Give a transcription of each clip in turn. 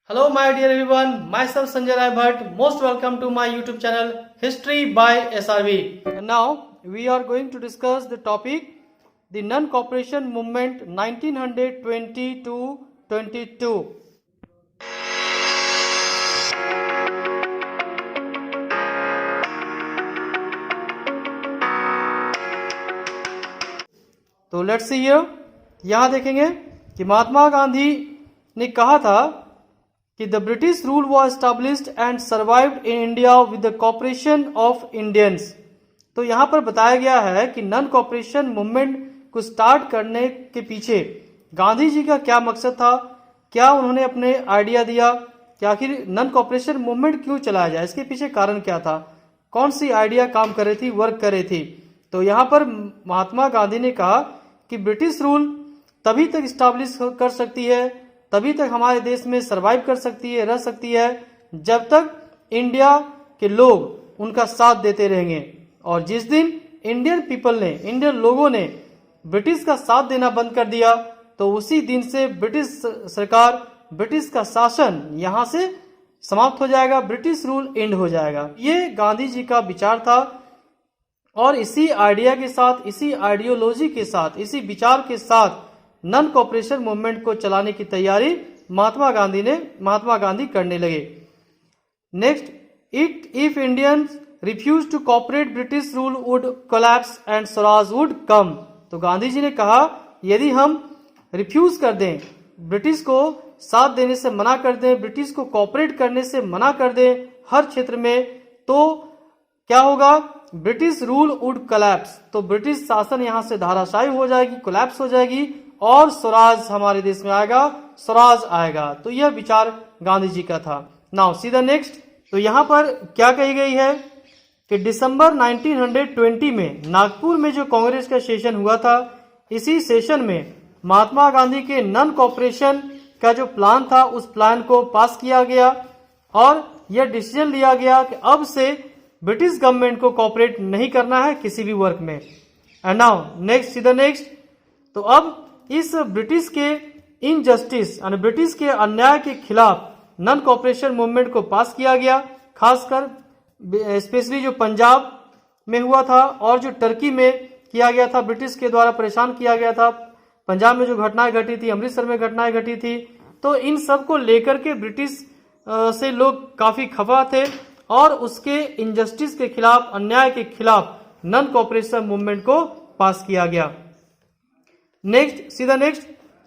Hello my dear everyone, myself Sanjay Rai Bhatt. Most welcome to my YouTube channel History by SRV. And now we are going to discuss the topic the non-cooperation movement 1920 to 22. तो let's see here, यहाँ देखेंगे कि महात्मा गांधी ने कहा था कि the British rule was established and survived in India with the cooperation of Indians. तो यहाँ पर बताया गया है कि नॉन कॉपरेशन मूवमेंट को स्टार्ट करने के पीछे गांधी जी का क्या मकसद था, क्या उन्होंने अपने आइडिया दिया कि आखिर नॉन कॉपरेशन मूवमेंट क्यों चलाया जाए, इसके पीछे कारण क्या था, कौन सी आइडिया काम कर रही थी, वर्क कर रही थी। तो यहाँ पर महात्मा गांधी ने कहा कि ब्रिटिश रूल तभी तक स्टैब्लिश कर सकती है, तभी तक हमारे देश में सरवाइव कर सकती है, रह सकती है, जब तक इंडिया के लोग उनका साथ देते रहेंगे। और जिस दिन इंडियन पीपल ने, इंडियन लोगों ने ब्रिटिश का साथ देना बंद कर दिया, तो उसी दिन से ब्रिटिश सरकार, ब्रिटिश का शासन यहाँ से समाप्त हो जाएगा, ब्रिटिश रूल एंड हो जाएगा। ये गांधी जी का विचार था और इसी आइडिया के साथ, इसी आइडियोलॉजी के साथ, इसी विचार के साथ नॉन कॉपरेशन मूवमेंट को चलाने की तैयारी महात्मा गांधी करने लगे। Next, if Indians refuse to cooperate British rule would collapse and Swaraj would come. तो गांधी जी ने कहा यदि हम रिफ्यूज कर दें, ब्रिटिश को साथ देने से मना कर दें, ब्रिटिश को कॉपरेट करने से मना कर दें हर क्षेत्र में, तो क्या होगा, ब्रिटिश रूल वुड कोलैप्स। तो ब्रिटिश शासन यहां से धाराशायी हो जाएगी, कोलैप्स हो जाएगी और स्वराज हमारे देश में आएगा, स्वराज आएगा। तो यह विचार गांधी जी का था। Now see the next. तो यहाँ पर क्या कही गई है कि दिसंबर 1920 में नागपुर में जो कांग्रेस का सेशन हुआ था, इसी सेशन में महात्मा गांधी के नॉन कॉपरेशन का जो प्लान था, उस प्लान को पास किया गया और यह डिसीजन लिया गया कि अब से ब्रिटिश गवर्नमेंट को कॉपरेट नहीं करना है किसी भी वर्क में। And now next C the next. तो अब इस ब्रिटिश के इनजस्टिस यानी ब्रिटिश के अन्याय के खिलाफ नॉन कॉपरेशन मूवमेंट को पास किया गया, खासकर स्पेशली जो पंजाब में हुआ था और जो टर्की में किया गया था, ब्रिटिश के द्वारा परेशान किया गया था। पंजाब में जो घटनाएं घटी थी, अमृतसर में घटनाएं घटी थी, तो इन सब को लेकर के ब्रिटिश से लोग काफी खफा थे और उसके इनजस्टिस के खिलाफ, अन्याय के खिलाफ नॉन कॉपरेशन मूवमेंट को पास किया गया। नेक्स्ट सीधा नेक्स्ट।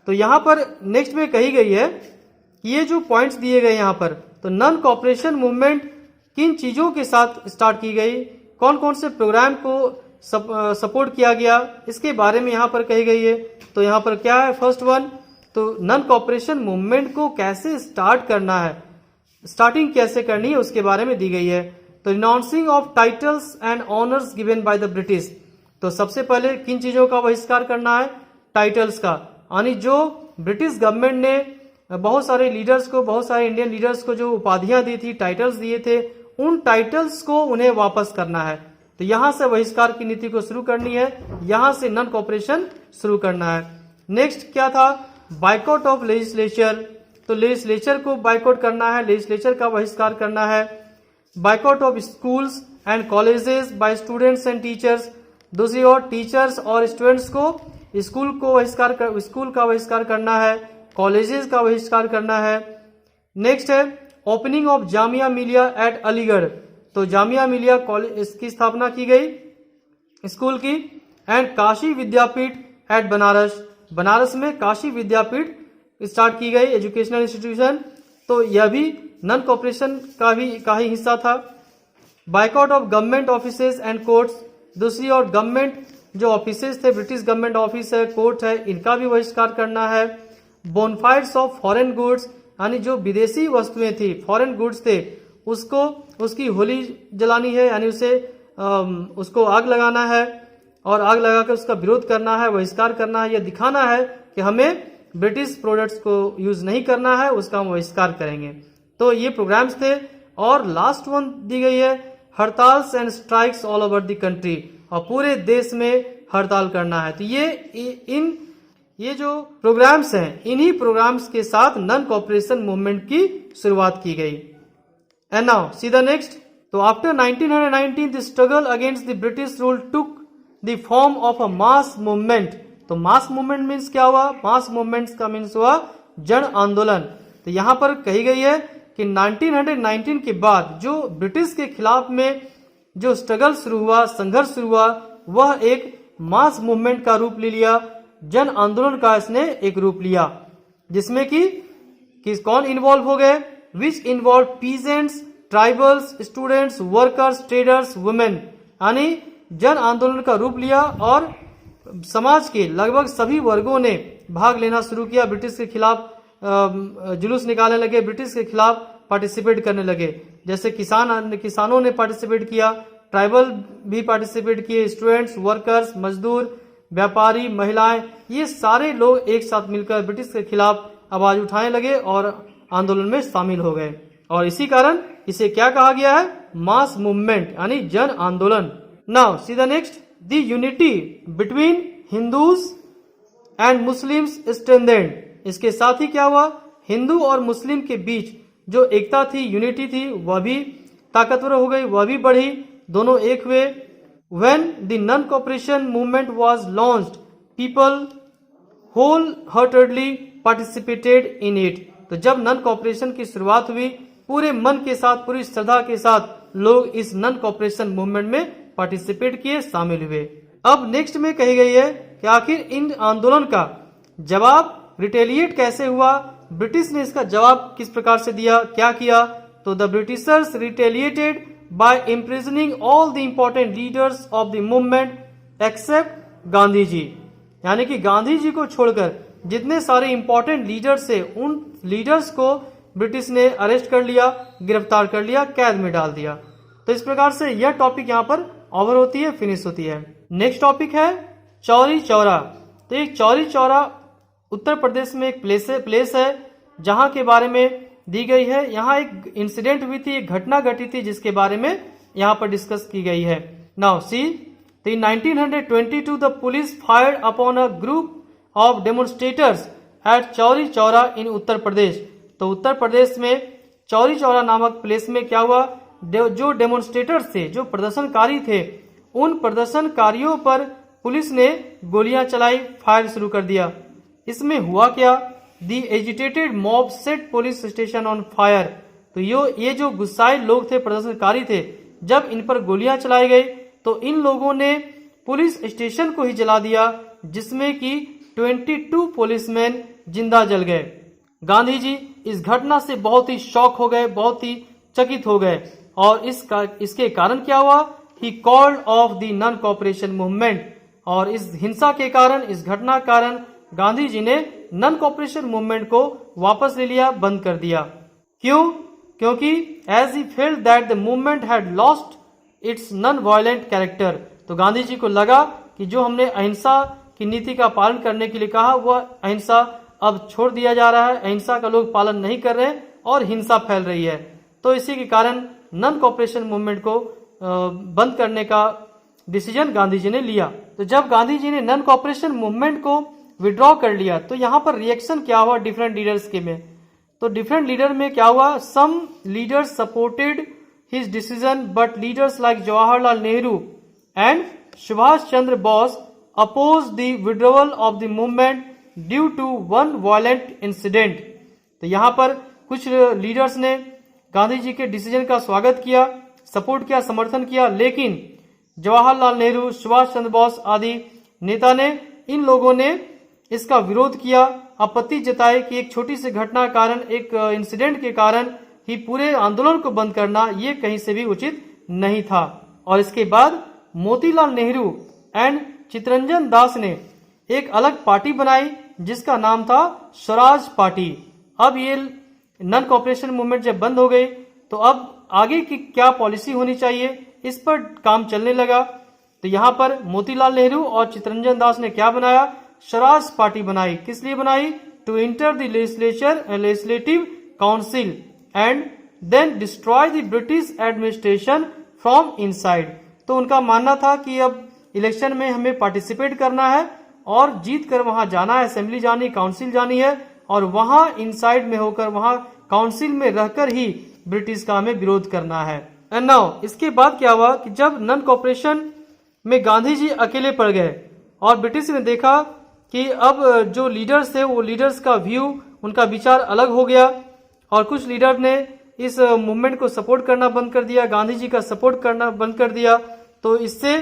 तो यहां पर नेक्स्ट में कही गई है कि ये जो पॉइंट्स दिए गए यहां पर, तो नॉन कॉपरेशन मूवमेंट किन चीजों के साथ स्टार्ट की गई, कौन कौन से प्रोग्राम को सपोर्ट किया गया, इसके बारे में यहां पर कही गई है। तो यहां पर क्या है, फर्स्ट वन, तो नॉन कॉपरेशन मूवमेंट को कैसे स्टार्ट करना है, स्टार्टिंग कैसे करनी है, उसके बारे में दी गई है। तो renouncing of titles and honours given by the British. तो सबसे पहले किन चीजों का बहिष्कार करना है, टाइटल्स का, यानी जो ब्रिटिश गवर्नमेंट ने बहुत सारे लीडर्स को, बहुत सारे इंडियन लीडर्स को जो उपाधियां दी थी, टाइटल्स दिए थे, उन टाइटल्स को उन्हें वापस करना है। तो यहां से बहिष्कार की नीति को शुरू करनी है, यहां से नॉन कॉपरेशन शुरू करना है। नेक्स्ट क्या था, बाइकआउट ऑफ लेजिस्लेचर। तो लेजिस्लेचर को बाइकआउट करना है, लेजिस्लेचर का बहिष्कार करना है। Boycott of schools and colleges by students and teachers. दूसरी ओर टीचर्स और स्टूडेंट्स को स्कूल का बहिष्कार करना है, कॉलेजेस का बहिष्कार करना है। नेक्स्ट है opening of Jamia Millia eight Aligarh. तो जामिया मिलिया कॉलेज, इसकी स्थापना की गई स्कूल की। एंड काशी विद्यापीठ एट बनारस, बनारस में काशी विद्यापीठ स्टार्ट की गई एजुकेशनल इंस्टीट्यूशन। तो यह भी नॉन कॉपरेशन का ही हिस्सा था। Boycott of government offices and courts. दूसरी ओर गवर्नमेंट जो ऑफिसेज थे, ब्रिटिश गवर्नमेंट ऑफिस है, कोर्ट है, इनका भी बहिष्कार करना है। बोनफाइड्स ऑफ फॉरेन गुड्स, यानी जो विदेशी वस्तुएं थी, फॉरेन गुड्स थे, उसकी होली जलानी है, यानी उसको आग लगाना है और आग लगाकर उसका विरोध करना है, बहिष्कार करना है। यह दिखाना है कि हमें ब्रिटिश प्रोडक्ट्स को यूज नहीं करना है, उसका हम बहिष्कार करेंगे। तो ये प्रोग्राम्स थे। और लास्ट वन दी गई है hartals and strikes all over the country, और पूरे देश में हड़ताल करना है। तो ये इन ये जो प्रोग्राम्स हैं, इन्हीं प्रोग्राम्स के साथ नॉन कॉपरेशन मूवमेंट की शुरुआत की गई। And now see the next. तो after 1919 the struggle against the British rule took the form of a mass movement. तो मास मूवमेंट मीन्स क्या हुआ? मास मूवमेंट्स का मीन्स हुआ जन आंदोलन। तो यहाँ पर कही गई है कि 1919 के बाद जो ब्रिटिश के खिलाफ में जो स्ट्रगल शुरू हुआ, संघर्ष शुरू हुआ, वह एक मास मूवमेंट का रूप ले लिया, जन आंदोलन का इसने एक रूप लिया, जिसमें कि कौन इन्वॉल्व हो गए? Which involve peasants, tribals, students, workers, traders, women. यानी जन आंदोलन का रूप लिया और समाज के लगभग सभी वर्गों ने भाग लेना शुरू किया, ब्रिटिश के खिलाफ जुलूस निकालने लगे, ब्रिटिश के खिलाफ पार्टिसिपेट करने लगे। जैसे किसानों ने पार्टिसिपेट किया, ट्राइबल भी पार्टिसिपेट किए, स्टूडेंट्स, वर्कर्स, मजदूर, व्यापारी, महिलाएं, ये सारे लोग एक साथ मिलकर ब्रिटिश के खिलाफ आवाज उठाने लगे और आंदोलन में शामिल हो गए। और इसी कारण इसे क्या कहा गया है? मास मूवमेंट, यानी जन आंदोलन। Now see the next. The unity between Hindus and Muslims strengthened. इसके साथ ही क्या हुआ? हिंदू और मुस्लिम के बीच जो एकता थी, यूनिटी थी, वह भी ताकतवर हो गई, वह भी बढ़ी, दोनों एक हुए। When the non-cooperation movement was launched, people wholeheartedly participated in it. तो जब नॉन कॉपरेशन की शुरुआत हुई, पूरे मन के साथ, पूरी श्रद्धा के साथ लोग इस नॉन कॉपरेशन मूवमेंट में पार्टिसिपेट किए, शामिल हुए। अब नेक्स्ट में कही गई है कि आखिर इन आंदोलन का जवाब रिटेलिएट कैसे हुआ, ब्रिटिश ने इसका जवाब किस प्रकार से दिया, क्या किया? तो the Britishers retaliated by imprisoning all the important leaders of the movement except Gandhi ji. यानी कि गांधी जी को छोड़कर जितने सारे इंपॉर्टेंट लीडर्स थे, उन लीडर्स को ब्रिटिश ने अरेस्ट कर लिया, गिरफ्तार कर लिया, कैद में डाल दिया। तो इस प्रकार से यह टॉपिक यहाँ पर ओवर होती है, फिनिश होती है। नेक्स्ट टॉपिक है चौरी चौरा। तो एक चौरी चौरा उत्तर प्रदेश में एक प्लेस है जहां के बारे में दी गई है। यहाँ एक इंसिडेंट हुई थी, एक घटना घटी थी, जिसके बारे में यहाँ पर डिस्कस की गई है। Now see, in 1922 the police fired upon a group of demonstrators at Chauri Chaura in Uttar Pradesh. तो उत्तर प्रदेश में चौरी चौरा नामक प्लेस में क्या हुआ? जो डेमोन्स्ट्रेटर्स थे, जो प्रदर्शनकारी थे, उन प्रदर्शनकारियों पर पुलिस ने गोलियां चलाई, फायर शुरू कर दिया। इसमें हुआ क्या? The agitated mob set police station on fire। तो ये जो गुस्साए लोग थे, प्रदर्शनकारी थे, जब इन पर गोलियां चलाई गई तो इन लोगों ने पुलिस स्टेशन को ही जला दिया, जिसमें कि 22 पुलिसमैन जिंदा जल गए। गांधी जी इस घटना से बहुत ही शॉक हो गए, बहुत ही चकित हो गए, और इसके कारण क्या हुआ? He called off the non cooperation movement. और इस हिंसा के कारण, इस घटना के कारण गांधी जी ने नॉन कॉपरेशन मूवमेंट को वापस ले लिया, बंद कर दिया। क्यों? क्योंकि as he felt that the movement had lost its non violent character. तो गांधी जी को लगा कि जो हमने अहिंसा की नीति का पालन करने के लिए कहा, वह अहिंसा अब छोड़ दिया जा रहा है, अहिंसा का लोग पालन नहीं कर रहे और हिंसा फैल रही है। तो इसी के कारण नॉन कॉपरेशन मूवमेंट को बंद करने का डिसीजन गांधी जी ने लिया। तो जब गांधी जी ने नॉन कॉपरेशन मूवमेंट को विड्रॉ कर लिया, तो यहाँ पर रिएक्शन क्या हुआ डिफरेंट लीडर्स के में? तो डिफरेंट लीडर में क्या हुआ? Some leaders supported his decision but leaders like Jawaharlal Nehru and Subhash Chandra Bose oppose the withdrawal of the movement due to one violent incident. तो यहाँ पर कुछ लीडर्स ने गांधी जी के डिसीजन का स्वागत किया, सपोर्ट किया, समर्थन किया, लेकिन जवाहरलाल नेहरू, सुभाष चंद्र बोस आदि नेता ने, इन लोगों ने इसका विरोध किया, आपत्ति जताई कि एक छोटी सी घटना के कारण, एक इंसिडेंट के कारण ही पूरे आंदोलन को बंद करना ये कहीं से भी उचित नहीं था। और इसके बाद मोतीलाल नेहरू एंड चितरंजन दास ने एक अलग पार्टी बनाई जिसका नाम था स्वराज पार्टी। अब ये नॉन कॉपरेशन मूवमेंट जब बंद हो गई तो अब आगे की क्या पॉलिसी होनी चाहिए, इस पर काम चलने लगा। तो यहाँ पर मोतीलाल नेहरू और चितरंजन दास ने क्या बनाया? स्वराज पार्टी बनाई। किस लिए बनाई? To enter the legislative council and then destroy the British administration from inside. तो उनका मानना था कि अब इलेक्शन में हमें पार्टिसिपेट करना है और जीत कर वहां जाना है, असेंबली जानी, काउंसिल जानी है और वहां इनसाइड में होकर, वहां काउंसिल में रहकर ही ब्रिटिश का हमें विरोध करना है। एंड नाउ इसके बाद क्या हुआ कि जब नॉन कॉपरेशन में गांधी जी अकेले पड़ गए और ब्रिटिश ने देखा कि अब जो लीडर्स थे वो लीडर्स का व्यू, उनका विचार अलग हो गया और कुछ लीडर ने इस मूवमेंट को सपोर्ट करना बंद कर दिया, गांधी जी का सपोर्ट करना बंद कर दिया। तो इससे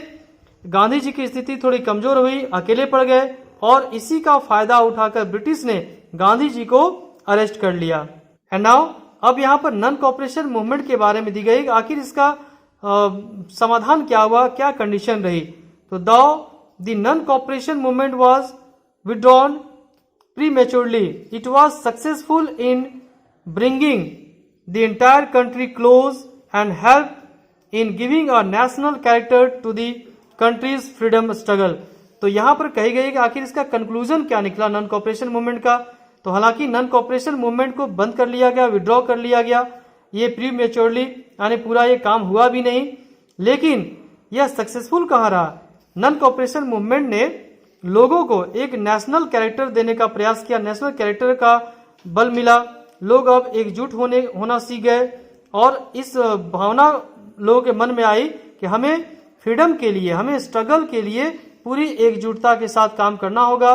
गांधी जी की स्थिति थोड़ी कमजोर हुई, अकेले पड़ गए और इसी का फायदा उठाकर ब्रिटिश ने गांधी जी को अरेस्ट कर लिया। एंड नाउ अब यहाँ पर नॉन कॉपरेशन मूवमेंट के बारे में दी गई, आखिर इसका समाधान क्या हुआ, क्या कंडीशन रही। तो the non cooperation movement was withdrawn prematurely. It was successful in bringing the entire country close and helped in giving a national character to the country's freedom struggle. तो यहाँ पर कही गई कि आखिर इसका कंक्लूजन क्या निकला नॉन कॉपरेशन मूवमेंट का। तो हालांकि नॉन कॉपरेशन मूवमेंट को बंद कर लिया गया, विड्रॉ कर लिया गया, ये प्रीमेच्योरली यानी पूरा ये काम हुआ भी नहीं, लेकिन यह सक्सेसफुल कहाँ रहा। नॉन कॉपरेशन मूवमेंट ने लोगों को एक नेशनल कैरेक्टर देने का प्रयास किया, नेशनल कैरेक्टर का बल मिला, लोग अब एकजुट होना सीख गए और इस भावना लोगों के मन में आई कि हमें फ्रीडम के लिए, हमें स्ट्रगल के लिए पूरी एकजुटता के साथ काम करना होगा।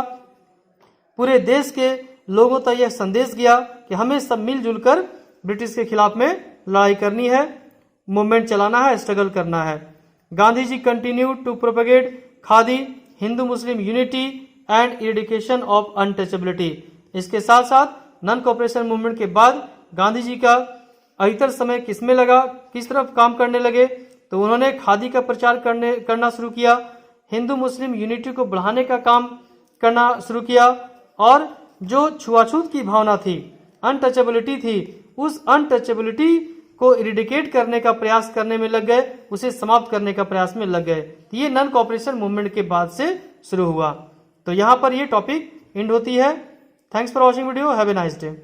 पूरे देश के लोगों तक यह संदेश गया कि हमें सब मिलजुल कर ब्रिटिश के खिलाफ में लड़ाई करनी है, मूवमेंट चलाना है, स्ट्रगल करना है। Gandhi ji continue to propagate khadi, Hindu Muslim unity and eradication of untouchability. इसके साथ साथ नॉन कॉपरेशन मूवमेंट के बाद गांधी जी का अधिकतर समय किसमें लगा, किस तरफ काम करने लगे। तो उन्होंने खादी का प्रचार करना शुरू किया, हिंदू मुस्लिम यूनिटी को बढ़ाने का काम करना शुरू किया और जो छुआछूत की भावना थी, अनटचेबिलिटी थी, उस अनटचेबिलिटी को इरिडिकेट करने का प्रयास करने में लग गए, उसे समाप्त करने का प्रयास में लग गए। ये नॉन कॉपरेशन मूवमेंट के बाद से शुरू हुआ। तो यहाँ पर ये टॉपिक एंड होती है। Thanks for watching video, have a nice day.